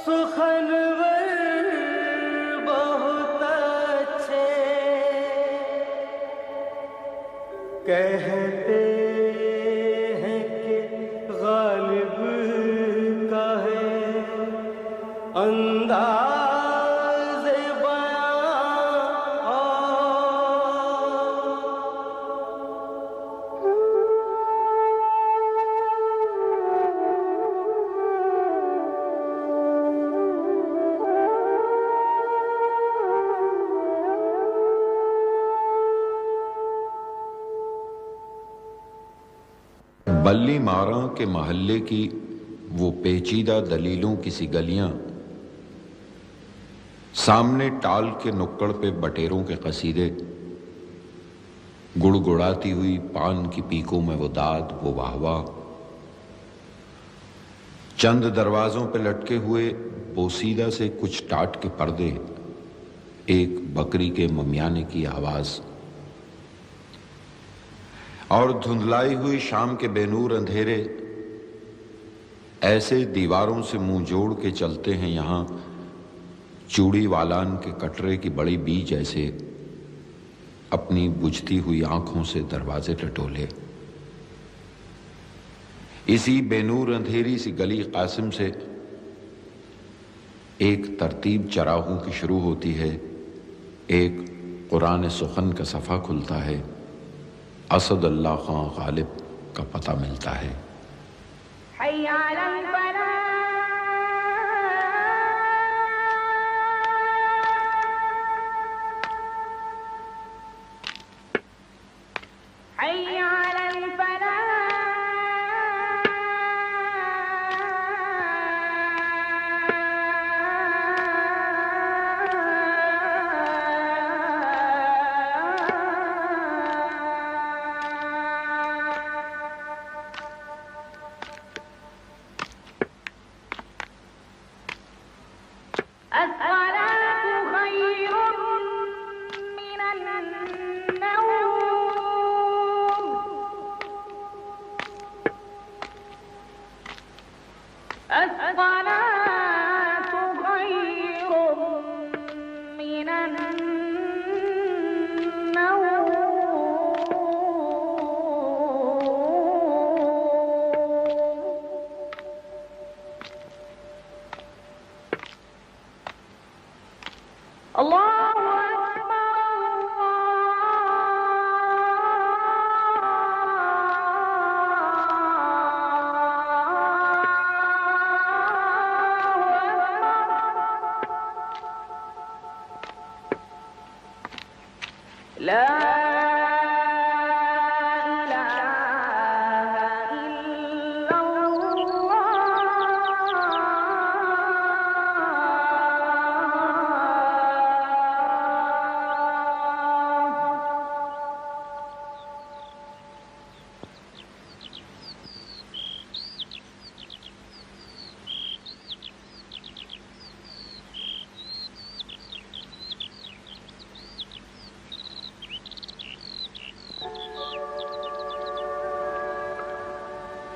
सुखनवर बहुत अच्छे कहते हैं कि गालिब का है अंदाज़े बयां। बल्ली मारा के महल्ले की वो पेचीदा दलीलों की सी गलियां, सामने टाल के नुक्कड़ पे बटेरों के कसीदे, गुड़गुड़ाती हुई पान की पीकों में वो दाद वो वाहवाह, चंद दरवाजों पे लटके हुए पोसीदा से कुछ टाट के पर्दे, एक बकरी के ममियाने की आवाज और धुंधलाई हुई शाम के बेनूर अंधेरे ऐसे दीवारों से मुंह जोड़ के चलते हैं यहां चूड़ी वालान के कटरे की बड़ी बीज ऐसे अपनी बुझती हुई आंखों से दरवाजे टटोले। इसी बेनूर अंधेरी सी गली कासिम से एक तरतीब चराहों की शुरू होती है, एक कुरान सुखन का सफ़ा खुलता है, असद अल्लाह खां गालिब का पता मिलता है।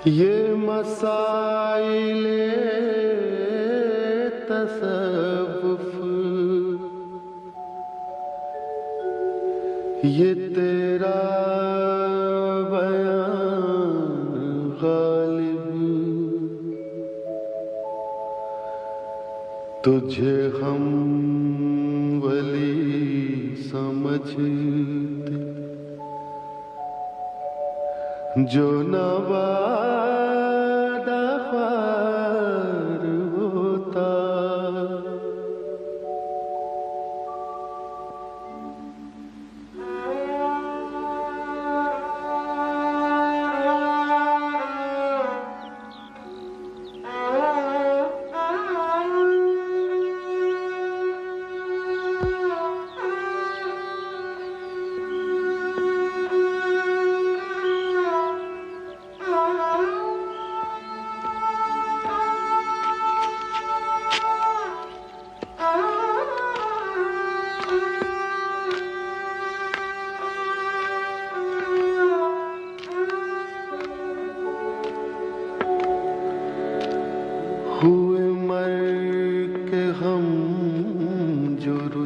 ये मसाइले तसव्वुफ ये तेरा बयान गालिब, तुझे हम वली समझते जो नवादार होता।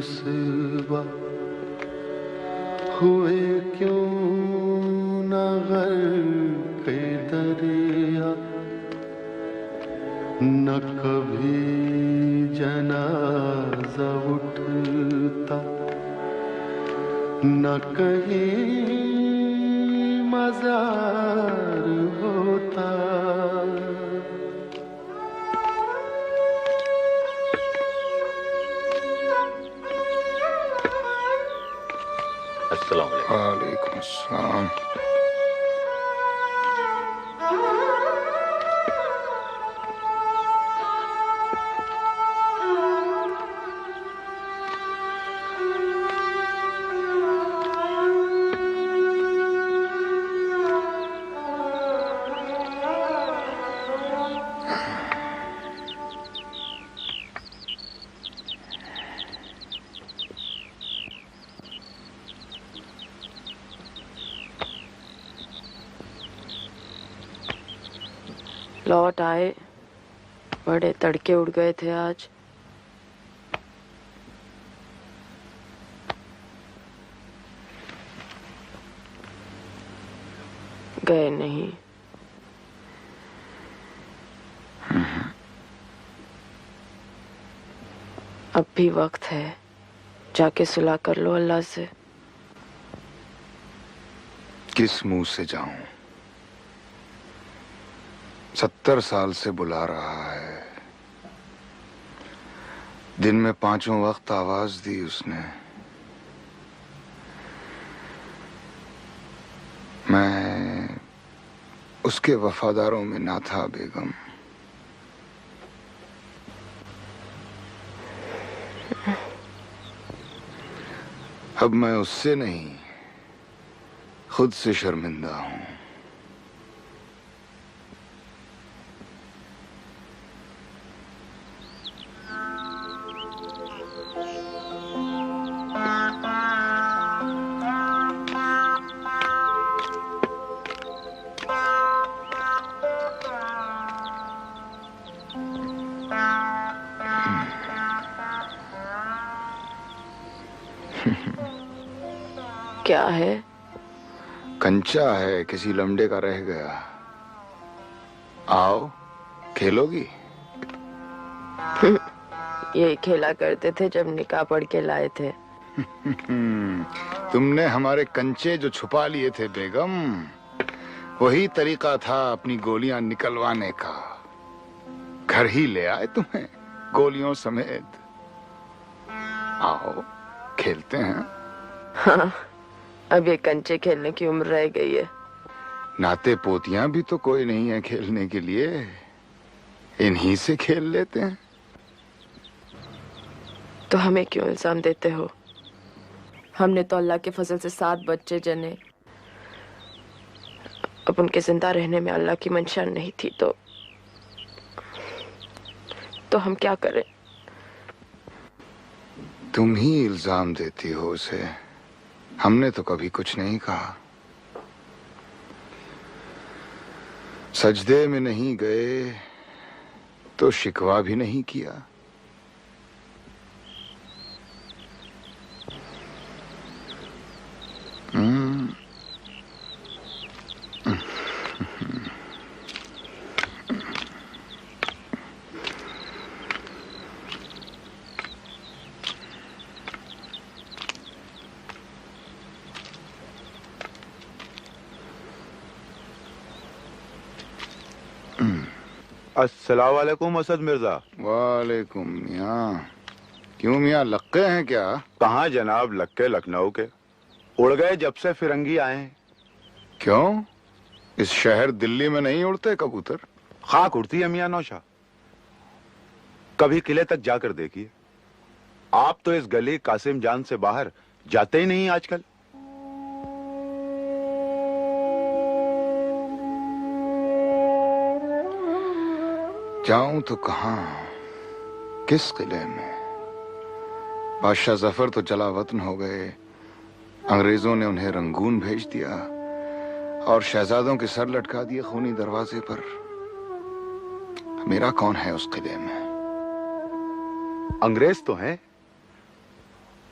रुसवा हुए क्यों न गर्क दरिया, न कभी जनाजा उठता, न कहीं मजार होता। अस्सलाम वालेकुम। वालेकुम अस्सलाम। लौट आए, बड़े तड़के उड़ गए थे आज। गए नहीं। अब भी वक्त है, जाके सुलह कर लो अल्लाह से। किस मुंह से जाऊं? 70 साल से बुला रहा है। दिन में 5 वक्त आवाज दी उसने। मैं उसके वफादारों में ना था बेगम। अब मैं उससे नहीं, खुद से शर्मिंदा हूं। क्या है? कंचा है, किसी लमडे का रह गया। आओ, खेलोगी? यही खेला करते थे जब निकाह पढ़ के लाए थे। तुमने हमारे कंचे जो छुपा लिए थे बेगम, वही तरीका था अपनी गोलियां निकलवाने का। घर ही ले आए तुम्हें गोलियों समेत। आओ, खेलते हैं। हाँ, अब ये कंचे खेलने की उम्र रह गई है। नाते पोतियां भी तो कोई नहीं है खेलने के लिए, इन्हीं से खेल लेते हैं। तो हमें क्यों इल्जाम देते हो? हमने तो अल्लाह के फजल से 7 बच्चे जने। अब उनके जिंदा रहने में अल्लाह की मंशा नहीं थी तो हम क्या करें? तुम ही इल्जाम देती हो उसे, हमने तो कभी कुछ नहीं कहा। सजदे में नहीं गए तो शिकवा भी नहीं किया। अस्सलाम वालेकुम असद मिर्जा। वालेकुम मियाँ। क्यों मियाँ, लक्के हैं क्या? कहाँ जनाब, लक्के लखनऊ के उड़ गए जब से फिरंगी आए हैं। क्यों, इस शहर दिल्ली में नहीं उड़ते कबूतर? खाक उड़ती है मियाँ नौशा। कभी किले तक जाकर देखिए। आप तो इस गली कासिम जान से बाहर जाते ही नहीं आजकल। जाऊं तो कहां, किस किले में? बादशाह जफर तो जला वतन हो गए, अंग्रेजों ने उन्हें रंगून भेज दिया और शहजादों के सर लटका दिए खूनी दरवाजे पर। मेरा कौन है उस किले में? अंग्रेज तो हैं,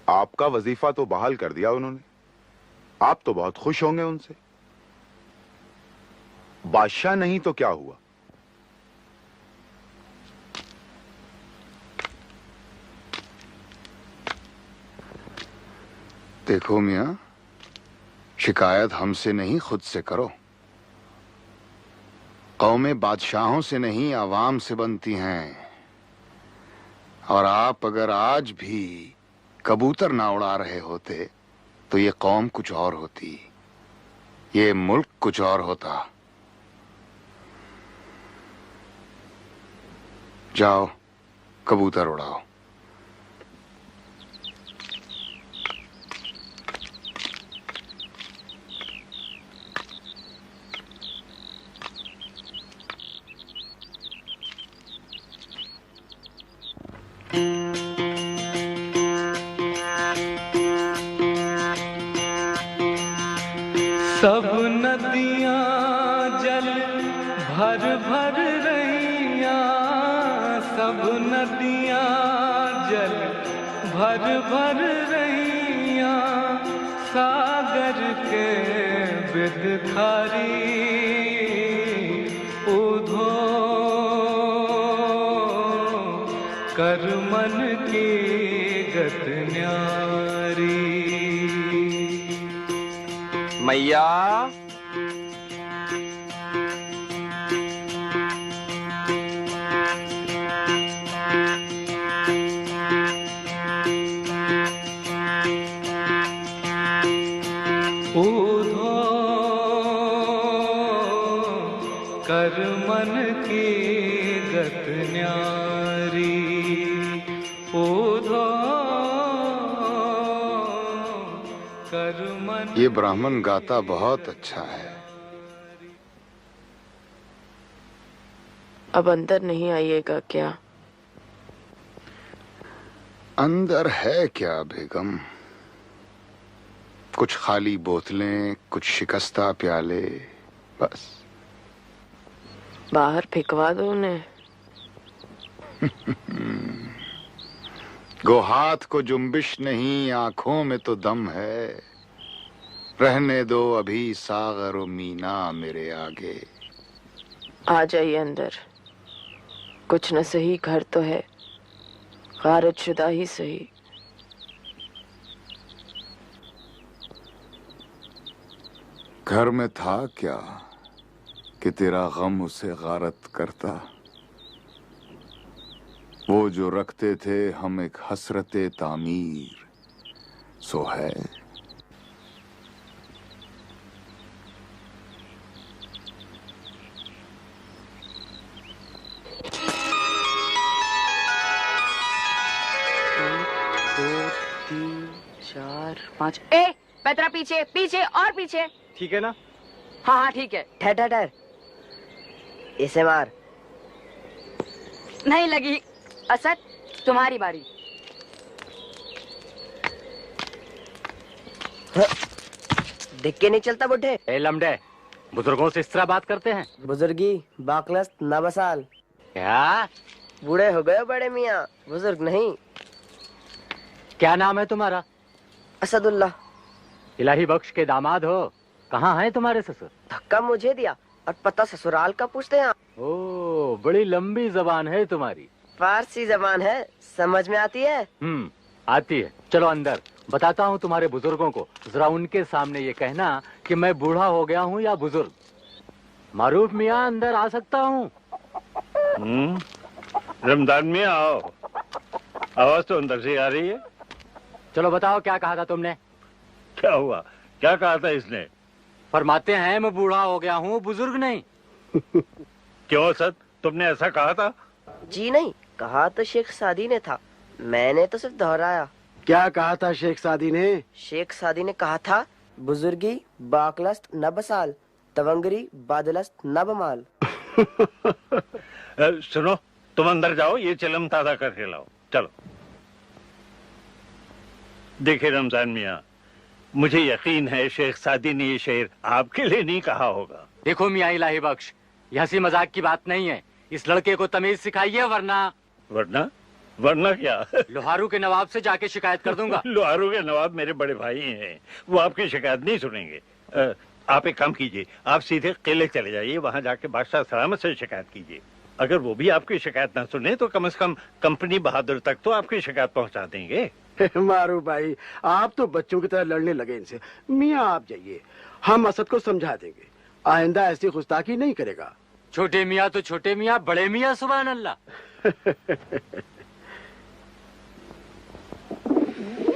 आपका वजीफा तो बहाल कर दिया उन्होंने। आप तो बहुत खुश होंगे उनसे। बादशाह नहीं तो क्या हुआ? देखो मियां, शिकायत हमसे नहीं खुद से करो। कौमें बादशाहों से नहीं आवाम से बनती हैं। और आप अगर आज भी कबूतर ना उड़ा रहे होते तो ये कौम कुछ और होती, ये मुल्क कुछ और होता। जाओ कबूतर उड़ाओ। सब नदियां जल भर भर रहियां, सब नदियां जल भर भर रहियां, सागर के बिदखारी उधो कर मन की गत न्यारी। मैया उधो कर मन की गत न्यारी, उधो कर मन। ये ब्राह्मण गाता बहुत अच्छा है। अब अंदर नहीं आइएगा क्या? अंदर है क्या बेगम? कुछ खाली बोतलें, कुछ शिकस्ता प्याले, बस। बाहर फेंकवा दो उन्हें। गो हाथ को जुम्बिश नहीं, आंखों में तो दम है। रहने दो अभी सागर और मीना मेरे आगे। आ जाइए अंदर। कुछ न सही घर तो है, गारत शुदा ही सही। घर में था क्या कि तेरा गम उसे गारत करता? वो जो रखते थे हम एक हसरते तामीर, सो है। दो, तीन, चार, 5। ए पैतरा पीछे पीछे और पीछे। ठीक है ना? हाँ हाँ ठीक है। ठहर ठहर ठहर, इसे मार। नहीं लगी। असद तुम्हारी बारी। देख के नहीं चलता बुढ़े। ए लमडे, बुजुर्गों से इस तरह बात करते हैं? बुजुर्गी बाकलस्त ना बसाल। क्या? बूढ़े हो गए बड़े मियाँ, बुजुर्ग नहीं। क्या नाम है तुम्हारा? असदुल्लाह। इलाही बख्श के दामाद हो। कहाँ हैं तुम्हारे ससुर? धक्का मुझे दिया और पता ससुराल का पूछते हैं। ओ, बड़ी लंबी जबान है तुम्हारी। फारसी जबान है, समझ में आती है? आती है। चलो अंदर, बताता हूँ तुम्हारे बुजुर्गों को। जरा उनके सामने ये कहना कि मैं बूढ़ा हो गया हूँ या बुजुर्ग। मारूफ मियाँ, अंदर आ सकता हूँ? रमजान में आओ। आवाज तो अंदर से आ रही है। चलो बताओ, क्या कहा था तुमने? क्या हुआ? क्या कहा था इसने? फरमाते हैं मैं बूढ़ा हो गया हूँ, बुजुर्ग नहीं। क्यों सद, तुमने ऐसा कहा था? जी नहीं, कहा तो शेख सादी ने था, मैंने तो सिर्फ दोहराया। क्या कहा था शेख सादी ने? शेख सादी ने कहा था, बुजुर्गी बाकलस्त न बसाल, तवंगरी बादलस्त न बमाल। सुनो, तुम अंदर जाओ, ये चिलम ताजा करके लाओ। चलो। देखिए रमजान मियाँ, मुझे यकीन है शेख सादी ने ये शेर आपके लिए नहीं कहा होगा। देखो मियाँ इलाही बख्श, ये हंसी मजाक की बात नहीं है। इस लड़के को तमीज सिखाइए, वरना। वरना? वरना क्या? लोहारू के नवाब से जाके शिकायत कर दूंगा। लोहारू के नवाब मेरे बड़े भाई हैं, वो आपकी शिकायत नहीं सुनेंगे। आप एक काम कीजिए, आप सीधे किले चले जाइए, वहां जाके बादशाह सलामत से शिकायत कीजिए। अगर वो भी आपकी शिकायत ना सुने तो कम से कम कंपनी बहादुर तक तो आपकी शिकायत पहुंचा देंगे। मारूफ भाई, आप तो बच्चों की तरह लड़ने लगे इनसे। मियाँ आप जाइए, हम असद को समझा देंगे, आइंदा ऐसी गुस्ताखी नहीं करेगा। छोटे मियाँ तो छोटे मियाँ, बड़े मियाँ सुभान अल्लाह।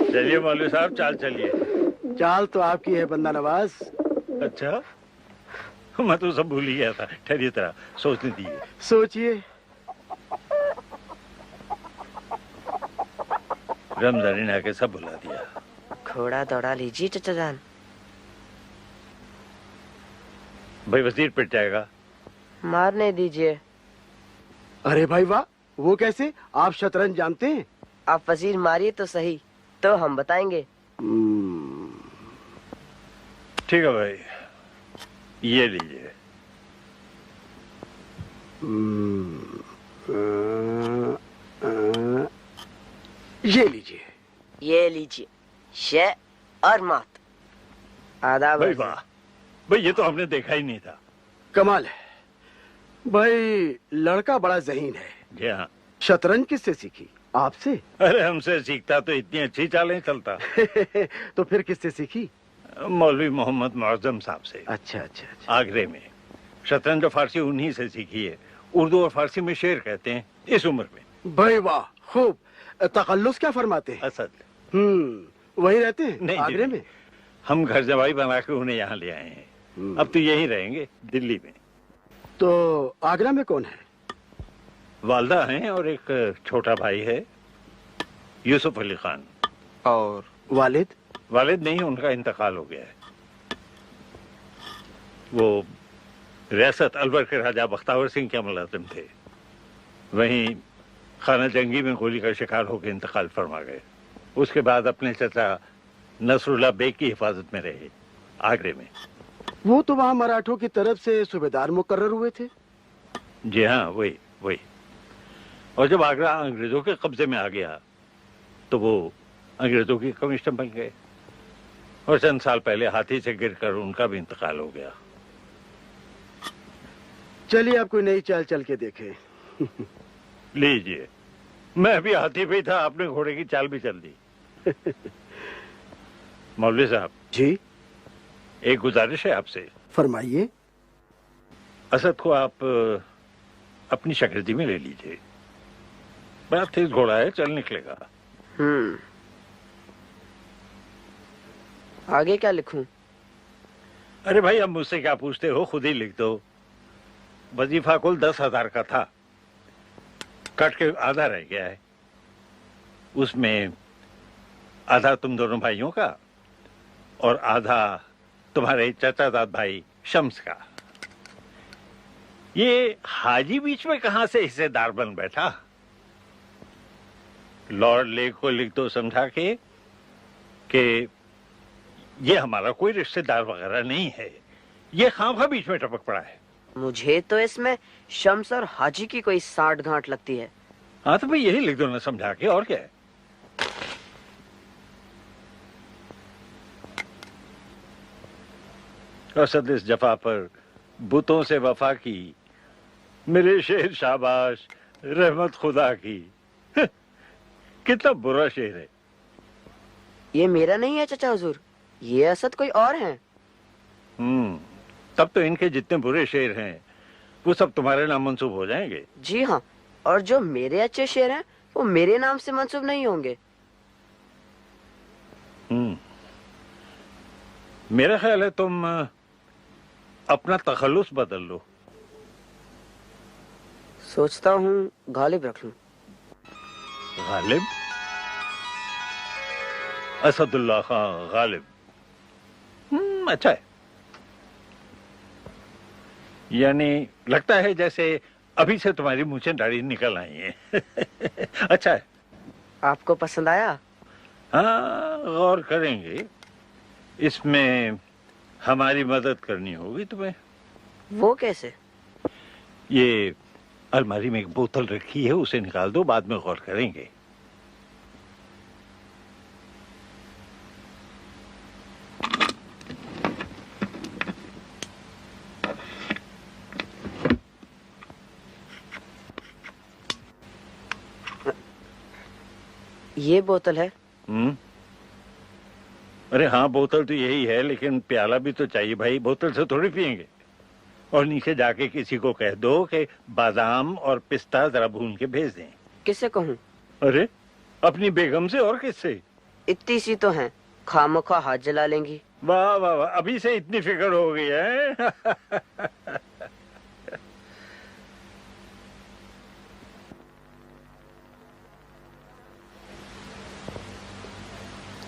चलिए मौलवी साहब, चाल चलिए। चाल तो आपकी है बंदा नवाज। अच्छा, मैं तो सब भूल ही गया था। ठहरिए, तरह सोचने दीजिए। सोचिए। रमजानी ने आके सब भुला दिया। घोड़ा दौड़ा लीजिए चचा जान। भाई वजीर पिट जाएगा। मारने दीजिए। अरे भाई वाह, वो कैसे? आप शतरंज जानते हैं? आप वजीर मारिए तो सही, तो हम बताएंगे। ठीक है भाई, ये लीजिए। ये लीजिए। ये लीजिए। शे और मात। आदाब भाई वाह, भाई ये तो हमने देखा ही नहीं था। कमाल है भाई, लड़का बड़ा ज़हीन है। जी हाँ। शतरंज किससे सीखी? आपसे? अरे हमसे सीखता तो इतनी अच्छी चालें चलता। तो फिर किससे सीखी? मौलवी मोहम्मद मुअज्जम साहब से। अच्छा अच्छा अच्छा। आगरे में। शतरंज और फारसी उन्हीं से सीखी है। उर्दू और फारसी में शेर कहते हैं इस उम्र में। भाई वाह, खूब। तखल्लुस क्या फरमाते हैं? असद। वही रहते हैं नहीं, आगरे में? हम घर जवाई बना के उन्हें यहाँ ले आए हैं। अब तो यहीं रहेंगे, दिल्ली में। तो आगरा में कौन है? वालदा हैं और एक छोटा भाई है, यूसुफ अली खान। और वालिद? वालिद नहीं, उनका इंतकाल हो गया है। वो रियासत अलवर के राजा बख्तावर सिंह के मुलाजिम थे। वहीं खाना जंगी में गोली का शिकार होकर इंतकाल फरमा गए। उसके बाद अपने चचा नसरुल्लाह बेग की हिफाजत में रहे आगरे में। वो तो वहाँ मराठों की तरफ से सूबेदार मुकर्रर हुए थे। जी हाँ, वही वही। और जब आगरा अंग्रेजों के कब्जे में आ गया तो वो अंग्रेजों की कमिश्नर बन गए। और चंद साल पहले हाथी से गिरकर उनका भी इंतकाल हो गया। चलिए आप कोई नई चाल चल के देखें। लीजिए, मैं भी हाथी पे था, आपने घोड़े की चाल भी चल दी। मौलवी साहब जी, एक गुजारिश है आपसे। फरमाइए। असद को आप अपनी शकीर्दी में ले लीजिए। बड़ा तेज घोड़ा है, चल निकलेगा। आगे क्या लिखूं? अरे भाई, अब मुझसे क्या पूछते हो, खुद ही लिख दो। वजीफा कुल 10,000 का था, कट के आधा रह गया है। उसमें आधा तुम दोनों भाइयों का और आधा तुम्हारे चचाजाद भाई शम्स का। ये हाजी बीच में कहां से हिस्सेदार बन बैठा? लॉर्ड लेक को लिख दो समझा के कि ये हमारा कोई रिश्तेदार वगैरह नहीं है, ये खामखा बीच में टपक पड़ा है। मुझे तो इसमें शम्स और हाजी की कोई साठ गांठ लगती है। हाँ तो भाई यही लिख दो ना समझा के, और क्या है। असद इस जफा पर बुतों से वफा की, मेरे शेर शाबाश रहमत खुदा की। कितना बुरा शेर है। ये मेरा नहीं है चचा हुजूर, ये असद कोई और हैं। तब तो इनके जितने बुरे शेर हैं वो सब तुम्हारे नाम मंसूब हो जाएंगे। जी हाँ, और जो मेरे अच्छे शेर हैं वो मेरे नाम से मंसूब नहीं होंगे। मेरा ख्याल है तुम अपना तखल्लुस बदल लो। सोचता हूँ गालिब रख लूं। गालिब? असदुल्लाह खान गालिब। अच्छा है। यानी लगता है जैसे अभी से तुम्हारी मूंछें दाढ़ी निकल आई हैं। अच्छा है। आपको पसंद आया? हाँ, गौर करेंगे। इसमें हमारी मदद करनी होगी तुम्हें। वो कैसे? ये अलमारी में एक बोतल रखी है, उसे निकाल दो, बाद में गौर करेंगे। ये बोतल है? अरे हाँ, बोतल तो यही है, लेकिन प्याला भी तो चाहिए भाई, बोतल से थोड़ी पियेंगे। और नीचे जाके किसी को कह दो कि बादाम और पिस्ता जरा भून के भेज दें। किससे कहूँ? अरे अपनी बेगम से, और किससे? इतनी सी तो हैं, खामखा हाथ जला लेंगी। वाह वाह वाह, अभी से इतनी फिक्र हो गई है।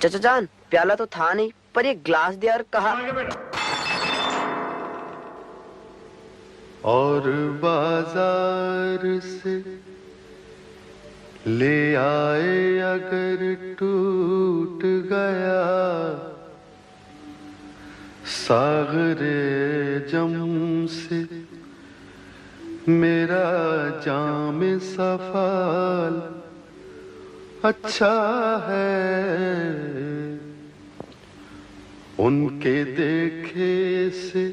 चाचा जान, प्याला तो था नहीं, पर ये ग्लास दिया और कहा और बाजार से ले आए अगर टूट गया सागरे जम से मेरा जाम सफाल अच्छा है, उनके देखे से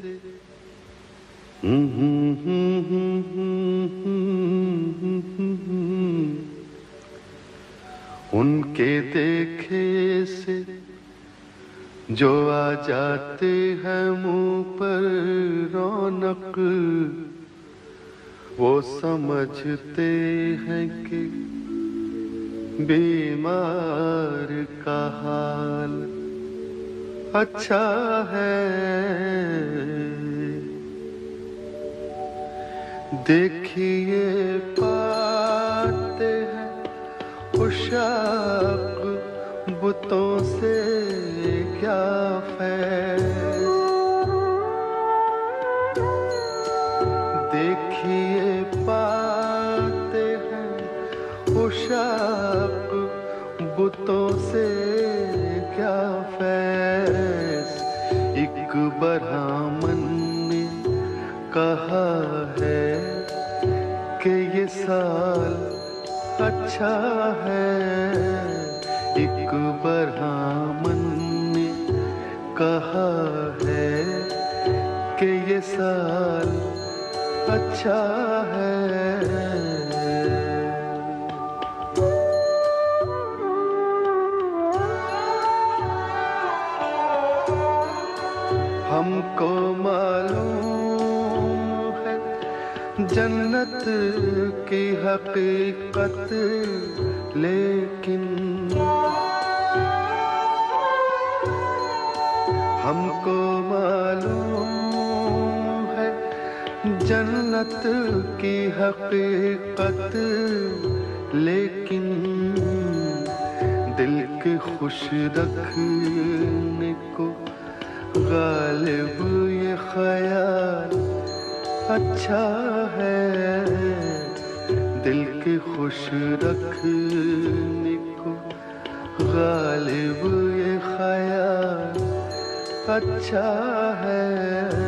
उनके देखे से जो आ जाते हैं मुंह पर रौनक, वो समझते हैं कि बीमार का हाल अच्छा है। देखिए पाते हैं उशाक बुतों से क्या फैज़, देखिए पाते हैं उशाक बुतों से क्या फैज़। एक ब्राह्मण ने कहा है कि ये साल अच्छा है, एक ब्राह्मण ने कहा है कि ये साल अच्छा है। हमको मालूम है जन्नत की हकीकत, लेकिन हमको मालूम है जन्नत की हकीकत, लेकिन दिल के खुश रखने को गालिब ये ख्याल अच्छा है। दिल के खुश रखने को गालिब ये ख्याल अच्छा है।